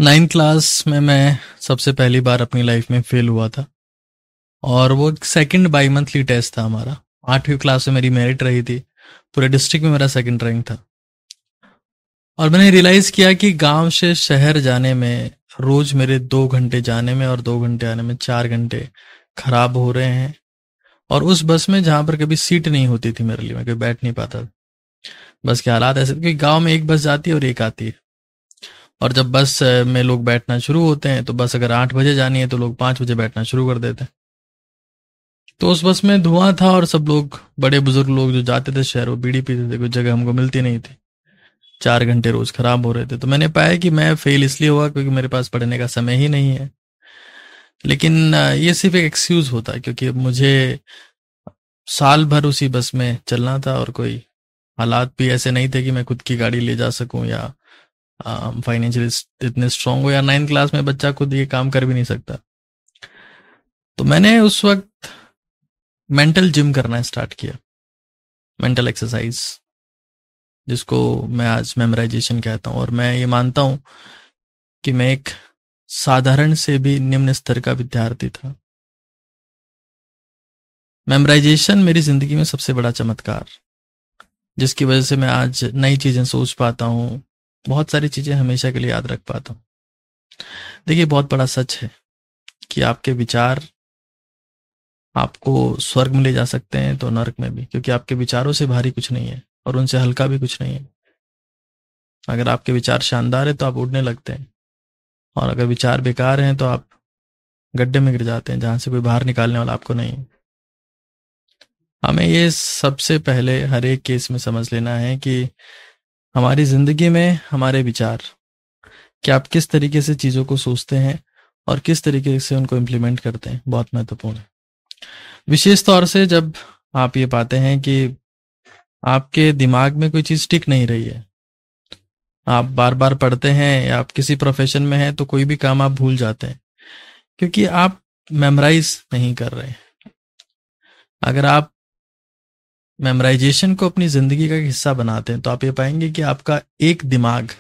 9th class में मैं सबसे पहली बार अपनी लाइफ में फेल हुआ था। और वो सेकंड बाई मंथली टेस्ट था हमारा। 8वीं क्लास में मेरी मेरिट रही थी, पूरे डिस्ट्रिक्ट में मेरा सेकंड रैंक था। और मैंने रियलाइज किया कि गांव से शहर जाने में रोज मेरे 2 घंटे जाने में और 2 घंटे आने में 4 घंटे खराब हो रहे हैं। और उस बस में जहां पर कभी सीट नहीं होती थी मेरे लिए, मैं कभी बैठ नहीं पाता। बस के हालात ऐसे थे कि गांव में एक बस जाती है और एक आती है। और जब बस में लोग बैठना शुरू होते हैं तो बस अगर 8 बजे जानी है तो लोग 5 बजे बैठना शुरू कर देते हैं। तो उस बस में धुआं था और सब लोग, बड़े बुजुर्ग लोग जो जाते थे शहर, वो बीड़ी पीते थे। कोई जगह हमको मिलती नहीं थी। 4 घंटे रोज खराब हो रहे थे। तो मैंने पाया कि मैं फेल इसलिए हुआ क्योंकि मेरे पास पढ़ने का समय ही नहीं है। लेकिन ये सिर्फ एक एक्सक्यूज होता है, क्योंकि मुझे साल भर उसी बस में चलना था और कोई हालात भी ऐसे नहीं थे कि मैं खुद की गाड़ी ले जा सकूं या फाइनेंशियली इतने स्ट्रांग हो, या 9th क्लास में बच्चा खुद ये काम कर भी नहीं सकता। तो मैंने उस वक्त मेंटल जिम करना स्टार्ट किया, मेंटल एक्सरसाइज, जिसको मैं आज मेमोराइजेशन कहता हूँ। और मैं ये मानता हूँ कि मैं एक साधारण से भी निम्न स्तर का विद्यार्थी था। मेमोराइजेशन मेरी जिंदगी में सबसे बड़ा चमत्कार, जिसकी वजह से मैं आज नई चीजें सोच पाता हूँ, बहुत सारी चीजें हमेशा के लिए याद रख पाता हूँ। देखिए, बहुत बड़ा सच है कि आपके विचार आपको स्वर्ग में ले जा सकते हैं तो नरक में भी, क्योंकि आपके विचारों से भारी कुछ नहीं है और उनसे हल्का भी कुछ नहीं है। अगर आपके विचार शानदार है तो आप उड़ने लगते हैं, और अगर विचार बेकार हैं तो आप गड्ढे में गिर जाते हैं जहां से कोई बाहर निकालने वाला आपको नहीं है। हमें ये सबसे पहले हर एक केस में समझ लेना है कि हमारी जिंदगी में हमारे विचार, कि आप किस तरीके से चीजों को सोचते हैं और किस तरीके से उनको इम्प्लीमेंट करते हैं, बहुत महत्वपूर्ण है। विशेष तौर से जब आप ये पाते हैं कि आपके दिमाग में कोई चीज टिक नहीं रही है, आप बार बार पढ़ते हैं या आप किसी प्रोफेशन में हैं तो कोई भी काम आप भूल जाते हैं, क्योंकि आप मेमोराइज नहीं कर रहे हैं। अगर आप मेमोराइजेशन को अपनी जिंदगी का एक हिस्सा बनाते हैं तो आप ये पाएंगे कि आपका एक दिमाग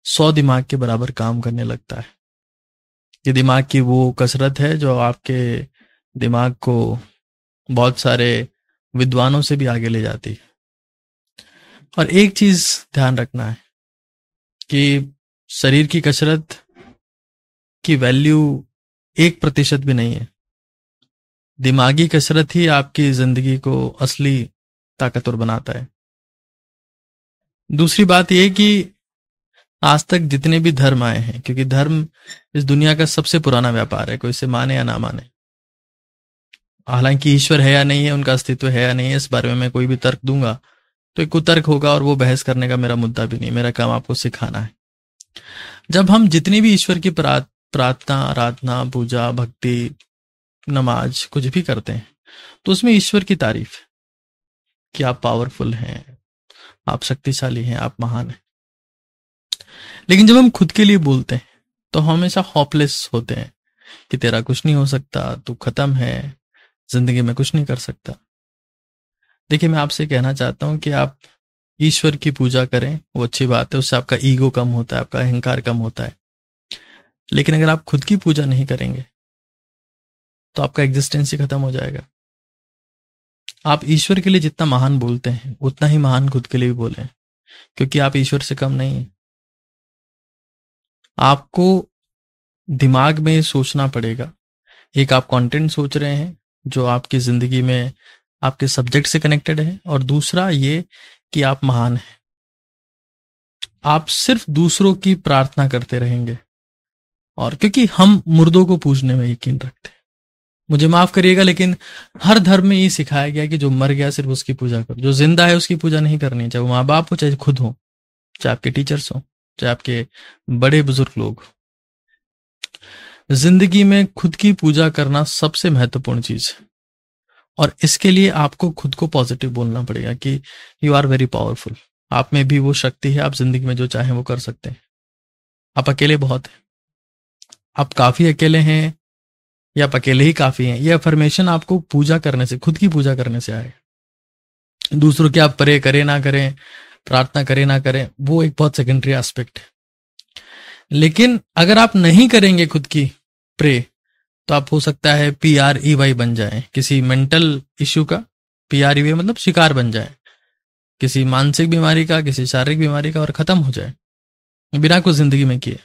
100 दिमाग के बराबर काम करने लगता है। ये दिमाग की वो कसरत है जो आपके दिमाग को बहुत सारे विद्वानों से भी आगे ले जाती है। और एक चीज ध्यान रखना है कि शरीर की कसरत की वैल्यू 1% भी नहीं है। दिमागी कसरत ही आपकी जिंदगी को असली ताकतवर बनाता है। दूसरी बात यह कि आज तक जितने भी धर्म आए हैं, क्योंकि धर्म इस दुनिया का सबसे पुराना व्यापार है, कोई इसे माने या ना माने, हालांकि ईश्वर है या नहीं है, उनका अस्तित्व है या नहीं है, इस बारे में मैं कोई भी तर्क दूंगा तो एक कुतर्क होगा और वो बहस करने का मेरा मुद्दा भी नहीं। मेरा काम आपको सिखाना है। जब हम जितनी भी ईश्वर की प्रार्थना, आराधना, पूजा, भक्ति, नमाज कुछ भी करते हैं तो उसमें ईश्वर की तारीफ है कि आप पावरफुल हैं, आप शक्तिशाली हैं, आप महान हैं। लेकिन जब हम खुद के लिए बोलते हैं तो हम हमेशा होपलेस होते हैं कि तेरा कुछ नहीं हो सकता, तू खत्म है, जिंदगी में कुछ नहीं कर सकता। देखिए, मैं आपसे कहना चाहता हूं कि आप ईश्वर की पूजा करें, वो अच्छी बात है, उससे आपका ईगो कम होता है, आपका अहंकार कम होता है। लेकिन अगर आप खुद की पूजा नहीं करेंगे तो आपका एग्जिस्टेंस ही खत्म हो जाएगा। आप ईश्वर के लिए जितना महान बोलते हैं उतना ही महान खुद के लिए भी बोलें, क्योंकि आप ईश्वर से कम नहीं हैं। आपको दिमाग में सोचना पड़ेगा। एक, आप कंटेंट सोच रहे हैं जो आपकी जिंदगी में आपके सब्जेक्ट से कनेक्टेड है, और दूसरा ये कि आप महान हैं। आप सिर्फ दूसरों की प्रार्थना करते रहेंगे, और क्योंकि हम मुर्दों को पूजने में यकीन रखते हैं। मुझे माफ करिएगा, लेकिन हर धर्म में ये सिखाया गया कि जो मर गया सिर्फ उसकी पूजा करो, जो जिंदा है उसकी पूजा नहीं करनी, चाहे वो माँ बाप हो, चाहे खुद हो, चाहे आपके टीचर्स हो, चाहे आपके बड़े बुजुर्ग लोग। जिंदगी में खुद की पूजा करना सबसे महत्वपूर्ण चीज है, और इसके लिए आपको खुद को पॉजिटिव बोलना पड़ेगा कि यू आर वेरी पावरफुल। आप में भी वो शक्ति है, आप जिंदगी में जो चाहें वो कर सकते हैं। आप अकेले बहुत हैं, आप काफी अकेले हैं, या आप अकेले ही काफी हैं। ये अफर्मेशन आपको पूजा करने से, खुद की पूजा करने से आए। दूसरों की आप प्रे करें ना करें, प्रार्थना करें ना करें, वो एक बहुत सेकेंडरी एस्पेक्ट है। लेकिन अगर आप नहीं करेंगे खुद की प्रे, तो आप हो सकता है PREY बन जाए, किसी मेंटल इश्यू का। PREY मतलब शिकार बन जाए, किसी मानसिक बीमारी का, किसी शारीरिक बीमारी का, और खत्म हो जाए बिना कुछ जिंदगी में किए।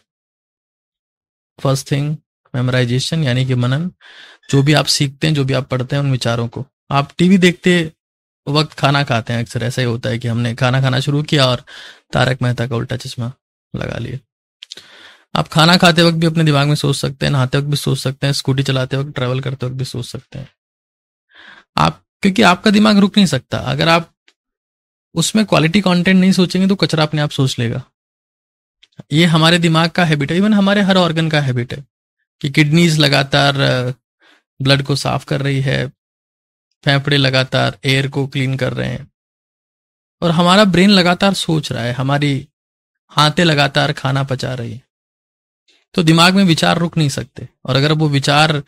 फर्स्ट थिंग, मेमोराइजेशन यानी कि मनन। जो भी आप सीखते हैं, जो भी आप पढ़ते हैं, उन विचारों को आप टीवी देखते वक्त खाना खाते हैं, अक्सर ऐसा ही होता है कि हमने खाना खाना शुरू किया और तारक मेहता का उल्टा चश्मा लगा लिया। आप खाना खाते वक्त भी अपने दिमाग में सोच सकते हैं, नहाते वक्त भी सोच सकते हैं, स्कूटी चलाते वक्त, ट्रैवल करते वक्त भी सोच सकते हैं आप, क्योंकि आपका दिमाग रुक नहीं सकता। अगर आप उसमें क्वालिटी कंटेंट नहीं सोचेंगे तो कचरा अपने आप सोच लेगा। ये हमारे दिमाग का हैबिट है, इवन हमारे हर ऑर्गन का हैबिट है कि किडनीज लगातार ब्लड को साफ कर रही है, फेफड़े लगातार एयर को क्लीन कर रहे हैं, और हमारा ब्रेन लगातार सोच रहा है, हमारी हाथें लगातार खाना पचा रही है। तो दिमाग में विचार रुक नहीं सकते, और अगर वो विचार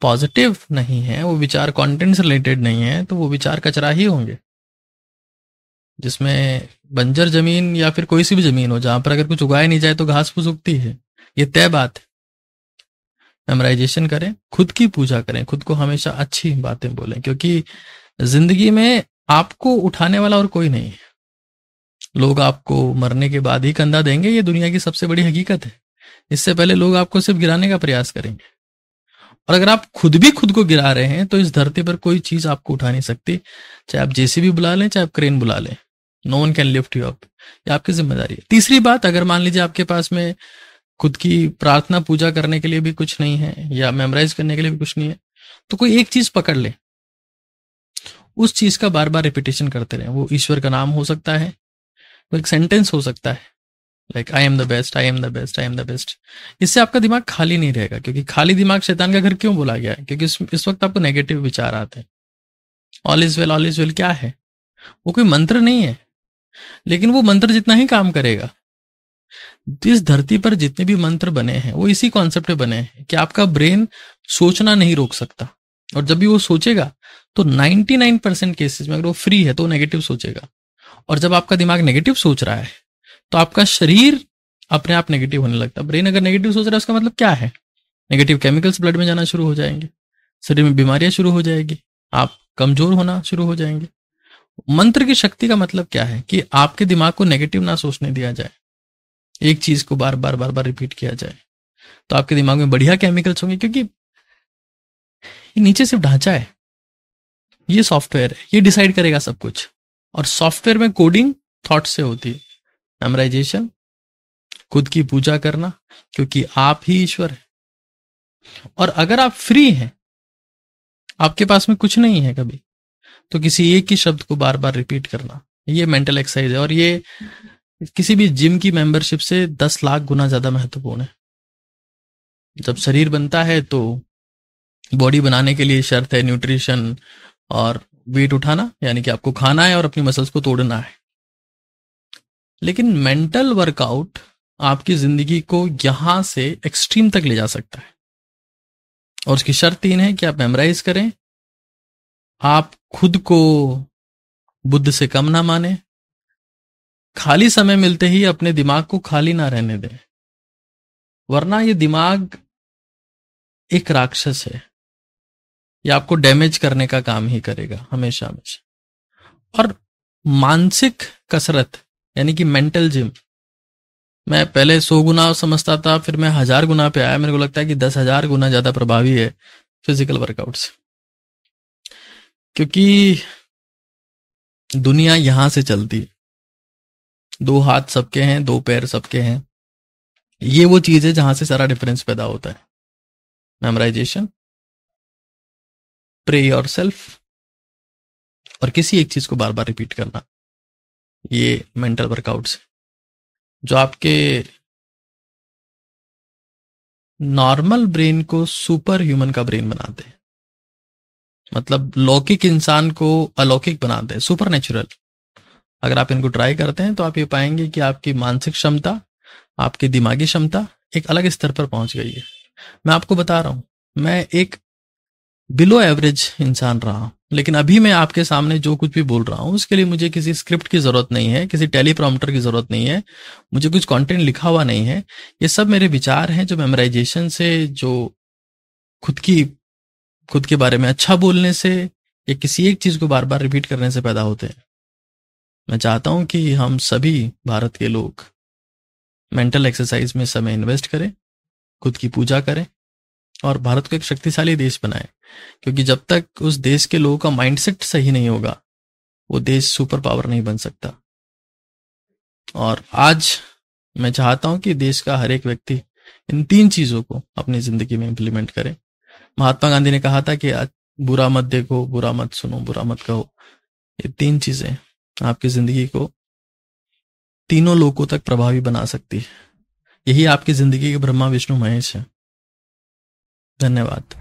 पॉजिटिव नहीं है, वो विचार कंटेंट से रिलेटेड नहीं है, तो वो विचार कचरा ही होंगे। जिसमें बंजर जमीन या फिर कोई सी भी जमीन हो, जहां पर अगर कुछ उगाया नहीं जाए तो घास फूस उगती है, ये तय बात है। मेमोराइजेशन करें, खुद की पूजा करें, खुद को हमेशा अच्छी बातें बोलें, क्योंकि जिंदगी में आपको उठाने वाला और कोई नहीं है। लोग आपको मरने के बाद ही कंधा देंगे, ये दुनिया की सबसे बड़ी हकीकत है। इससे पहले लोग आपको सिर्फ गिराने का प्रयास करेंगे, और अगर आप खुद भी खुद को गिरा रहे हैं तो इस धरती पर कोई चीज आपको उठा नहीं सकती। चाहे आप JCB बुला लें, चाहे आप क्रेन बुला लें, no one can lift you up. ये आपकी जिम्मेदारी है। तीसरी बात, अगर मान लीजिए आपके पास में खुद की प्रार्थना पूजा करने के लिए भी कुछ नहीं है, या मेमोराइज करने के लिए भी कुछ नहीं है, तो कोई एक चीज पकड़ ले, उस चीज का बार बार रिपीटेशन करते रहें। वो ईश्वर का नाम हो सकता है, वो एक सेंटेंस हो सकता है, like I am the best, I am the best, I am the best. इससे आपका दिमाग खाली नहीं रहेगा, क्योंकि खाली दिमाग शैतान का घर क्यों बोला गया है? क्योंकि इस वक्त आपको नेगेटिव विचार आते हैं। ऑल इज वेल क्या है? वो कोई मंत्र नहीं है, लेकिन वो मंत्र जितना ही काम करेगा। इस धरती पर जितने भी मंत्र बने हैं वो इसी कॉन्सेप्ट पे बने हैं कि आपका ब्रेन सोचना नहीं रोक सकता, और जब भी वो सोचेगा तो 99% केसेस में अगर वो फ्री है तो वो नेगेटिव सोचेगा। और जब आपका दिमाग नेगेटिव सोच रहा है तो आपका शरीर अपने आप नेगेटिव होने लगता है। ब्रेन अगर नेगेटिव सोच रहा है उसका मतलब क्या है? नेगेटिव केमिकल्स ब्लड में जाना शुरू हो जाएंगे, शरीर में बीमारियां शुरू हो जाएगी, आप कमजोर होना शुरू हो जाएंगे। मंत्र की शक्ति का मतलब क्या है? कि आपके दिमाग को नेगेटिव ना सोचने दिया जाए, एक चीज को बार बार बार बार रिपीट किया जाए, तो आपके दिमाग में बढ़िया केमिकल्स होंगे। क्योंकि ये नीचे सिर्फ ढांचा है, ये सॉफ्टवेयर है, ये डिसाइड करेगा सब कुछ। और सॉफ्टवेयर में कोडिंग थॉट से होती है। मेमोराइजेशन, खुद की पूजा करना, क्योंकि आप ही ईश्वर है। और अगर आप फ्री हैं, आपके पास में कुछ नहीं है कभी, तो किसी एक ही शब्द को बार बार रिपीट करना, ये मेंटल एक्सरसाइज है। और ये किसी भी जिम की मेंबरशिप से 10 लाख गुना ज्यादा महत्वपूर्ण है। जब शरीर बनता है तो बॉडी बनाने के लिए शर्त है न्यूट्रिशन और वेट उठाना, यानी कि आपको खाना है और अपनी मसल्स को तोड़ना है। लेकिन मेंटल वर्कआउट आपकी जिंदगी को यहां से एक्सट्रीम तक ले जा सकता है, और उसकी शर्त 3 है कि आप मेमोराइज करें, आप खुद को बुद्ध से कम ना माने, खाली समय मिलते ही अपने दिमाग को खाली ना रहने दें, वरना ये दिमाग एक राक्षस है, ये आपको डैमेज करने का काम ही करेगा हमेशा हमेशा। और मानसिक कसरत यानी कि मेंटल जिम, मैं पहले 100 गुना समझता था, फिर मैं 1000 गुना पे आया। मेरे को लगता है कि 10,000 गुना ज्यादा प्रभावी है फिजिकल वर्कआउट से, क्योंकि दुनिया यहां से चलती है। 2 हाथ सबके हैं, 2 पैर सबके हैं, ये वो चीज है जहां से सारा डिफरेंस पैदा होता है। मेमोराइजेशन, प्रे योरसेल्फ, और किसी एक चीज को बार बार रिपीट करना, ये मेंटल वर्कआउट्स जो आपके नॉर्मल ब्रेन को सुपर ह्यूमन का ब्रेन बनाते हैं। मतलब लौकिक इंसान को अलौकिक बनाते हैं, सुपर नेचुरल। अगर आप इनको ट्राई करते हैं तो आप ये पाएंगे कि आपकी मानसिक क्षमता, आपकी दिमागी क्षमता एक अलग स्तर पर पहुंच गई है। मैं आपको बता रहा हूं, मैं एक बिलो एवरेज इंसान रहा हूं, लेकिन अभी मैं आपके सामने जो कुछ भी बोल रहा हूँ उसके लिए मुझे किसी स्क्रिप्ट की ज़रूरत नहीं है, किसी टेलीप्रॉम्प्टर की ज़रूरत नहीं है, मुझे कुछ कंटेंट लिखा हुआ नहीं है। ये सब मेरे विचार हैं जो मेमोराइजेशन से, जो खुद की खुद के बारे में अच्छा बोलने से या किसी एक चीज़ को बार बार रिपीट करने से पैदा होते हैं। मैं चाहता हूँ कि हम सभी भारत के लोग मेंटल एक्सरसाइज में समय इन्वेस्ट करें, खुद की पूजा करें और भारत को एक शक्तिशाली देश बनाएं। क्योंकि जब तक उस देश के लोगों का माइंडसेट सही नहीं होगा, वो देश सुपर पावर नहीं बन सकता। और आज मैं चाहता हूं कि देश का हर एक व्यक्ति इन 3 चीजों को अपनी जिंदगी में इंप्लीमेंट करे। महात्मा गांधी ने कहा था कि आज बुरा मत देखो, बुरा मत सुनो, बुरा मत कहो। ये 3 चीजें आपकी जिंदगी को तीनों लोकों तक प्रभावी बना सकती है। यही आपकी जिंदगी के ब्रह्मा विष्णु महेश है। धन्यवाद।